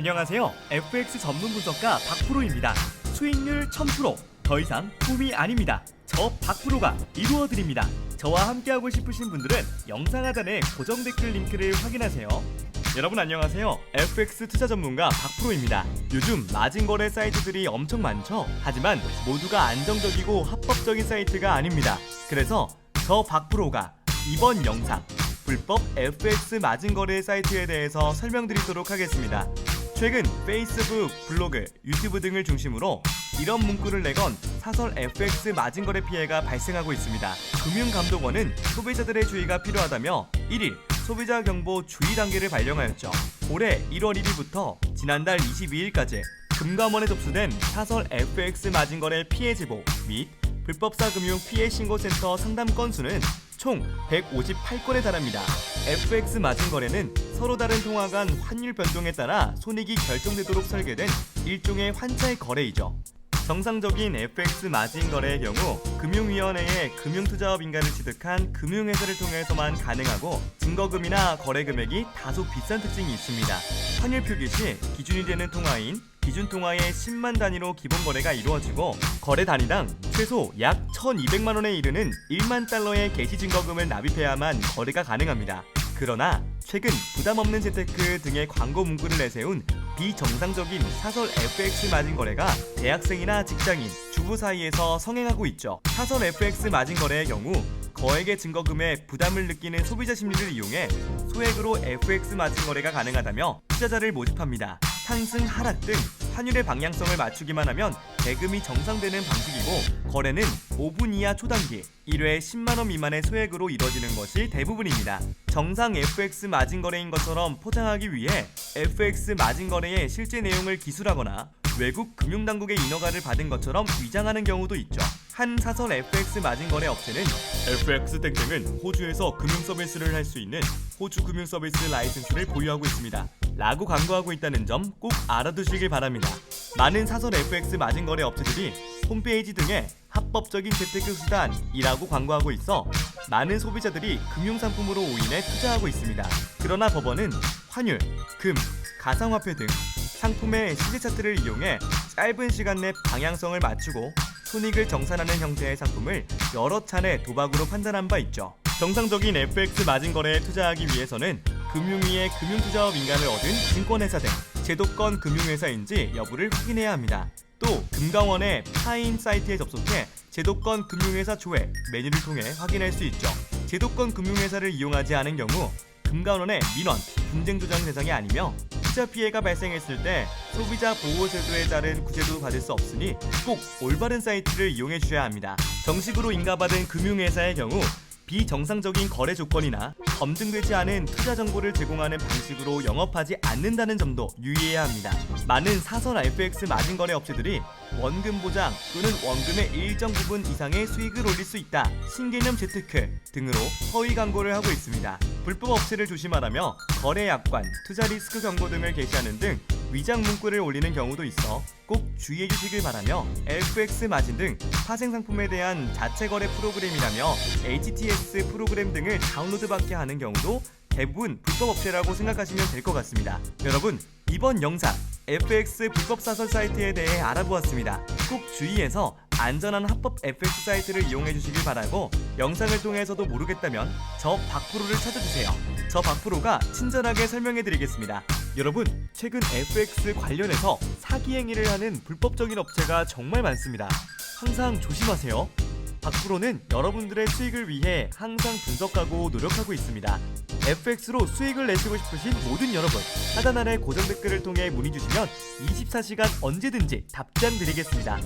안녕하세요. FX 전문 분석가 박프로입니다. 수익률 1000%, 더 이상 꿈이 아닙니다. 저 박프로가 이루어드립니다. 저와 함께하고 싶으신 분들은 영상 하단의 고정 댓글 링크를 확인하세요. 여러분 안녕하세요. FX 투자 전문가 박프로입니다. 요즘 마진거래 사이트들이 엄청 많죠? 하지만 모두가 안정적이고 합법적인 사이트가 아닙니다. 그래서 저 박프로가 이번 영상 불법 FX 마진거래 사이트에 대해서 설명드리도록 하겠습니다. 최근 페이스북, 블로그, 유튜브 등을 중심으로 이런 문구를 내건 사설 FX 마진거래 피해가 발생하고 있습니다. 금융감독원은 소비자들의 주의가 필요하다며 1일 소비자 경보 주의 단계를 발령하였죠. 올해 1월 1일부터 지난달 22일까지 금감원에 접수된 사설 FX 마진거래 피해 제보 및 불법사 금융 피해 신고센터 상담 건수는 총 158건에 달합니다. FX 마진 거래는 서로 다른 통화 간 환율 변동에 따라 손익이 결정되도록 설계된 일종의 환차의 거래이죠. 정상적인 FX 마진 거래의 경우 금융위원회의 금융투자업 인가를 취득한 금융회사를 통해서만 가능하고 증거금이나 거래 금액이 다소 비싼 특징이 있습니다. 환율 표기 시 기준이 되는 통화인 기준 통화의 10만 단위로 기본 거래가 이루어지고 거래 단위당 최소 약 1,200만 원에 이르는 1만 달러의 게시 증거금을 납입해야만 거래가 가능합니다. 그러나 최근 부담 없는 재테크 등의 광고 문구를 내세운 비정상적인 사설 FX 마진 거래가 대학생이나 직장인, 주부 사이에서 성행하고 있죠. 사설 FX 마진 거래의 경우 거액의 증거금에 부담을 느끼는 소비자 심리를 이용해 소액으로 FX 마진 거래가 가능하다며 투자자를 모집합니다. 상승, 하락 등 환율의 방향성을 맞추기만 하면 대금이 정상되는 방식이고 거래는 5분 이하 초단기, 1회에 10만 원 미만의 소액으로 이뤄지는 것이 대부분입니다. 정상 FX 마진 거래인 것처럼 포장하기 위해 FX 마진 거래의 실제 내용을 기술하거나 외국 금융당국의 인허가를 받은 것처럼 위장하는 경우도 있죠. 한 사설 FX 마진 거래 업체는 FX 땡땡은 호주에서 금융 서비스를 할 수 있는 호주 금융 서비스 라이센스를 보유하고 있습니다. 라고 광고하고 있다는 점 꼭 알아두시길 바랍니다. 많은 사설 FX 마진 거래 업체들이 홈페이지 등에 합법적인 재테크 수단이라고 광고하고 있어 많은 소비자들이 금융상품으로 오인해 투자하고 있습니다. 그러나 법원은 환율, 금, 가상화폐 등 상품의 시세 차트를 이용해 짧은 시간 내 방향성을 맞추고 손익을 정산하는 형태의 상품을 여러 차례 도박으로 판단한 바 있죠. 정상적인 FX 마진 거래에 투자하기 위해서는 금융위의 금융투자업 인가를 얻은 증권회사 등 제도권 금융회사인지 여부를 확인해야 합니다. 또 금감원의 파인 사이트에 접속해 제도권 금융회사 조회 메뉴를 통해 확인할 수 있죠. 제도권 금융회사를 이용하지 않은 경우 금감원의 민원, 분쟁 조정 대상이 아니며 투자 피해가 발생했을 때 소비자 보호제도에 따른 구제도 받을 수 없으니 꼭 올바른 사이트를 이용해 주셔야 합니다. 정식으로 인가받은 금융회사의 경우 비정상적인 거래 조건이나 검증되지 않은 투자 정보를 제공하는 방식으로 영업하지 않는다는 점도 유의해야 합니다. 많은 사설 FX 마진 거래 업체들이 원금 보장 또는 원금의 일정 부분 이상의 수익을 올릴 수 있다, 신개념 재테크 등으로 허위 광고를 하고 있습니다. 불법 업체를 조심하라며 거래 약관, 투자 리스크 경고 등을 게시하는 등 위장 문구를 올리는 경우도 있어 꼭 주의해 주시길 바라며 FX 마진 등 파생 상품에 대한 자체 거래 프로그램이라며 HTS 프로그램 등을 다운로드 받게 하는 경우도 대부분 불법 업체라고 생각하시면 될 것 같습니다. 여러분, 이번 영상 FX 불법 사설 사이트에 대해 알아보았습니다. 꼭 주의해서 안전한 합법 FX 사이트를 이용해 주시길 바라고 영상을 통해서도 모르겠다면 저 박프로를 찾아주세요. 저 박프로가 친절하게 설명해 드리겠습니다. 여러분, 최근 FX 관련해서 사기 행위를 하는 불법적인 업체가 정말 많습니다. 항상 조심하세요. 박프로는 여러분들의 수익을 위해 항상 분석하고 노력하고 있습니다. FX로 수익을 내시고 싶으신 모든 여러분, 하단 아래 고정 댓글을 통해 문의 주시면 24시간 언제든지 답장 드리겠습니다.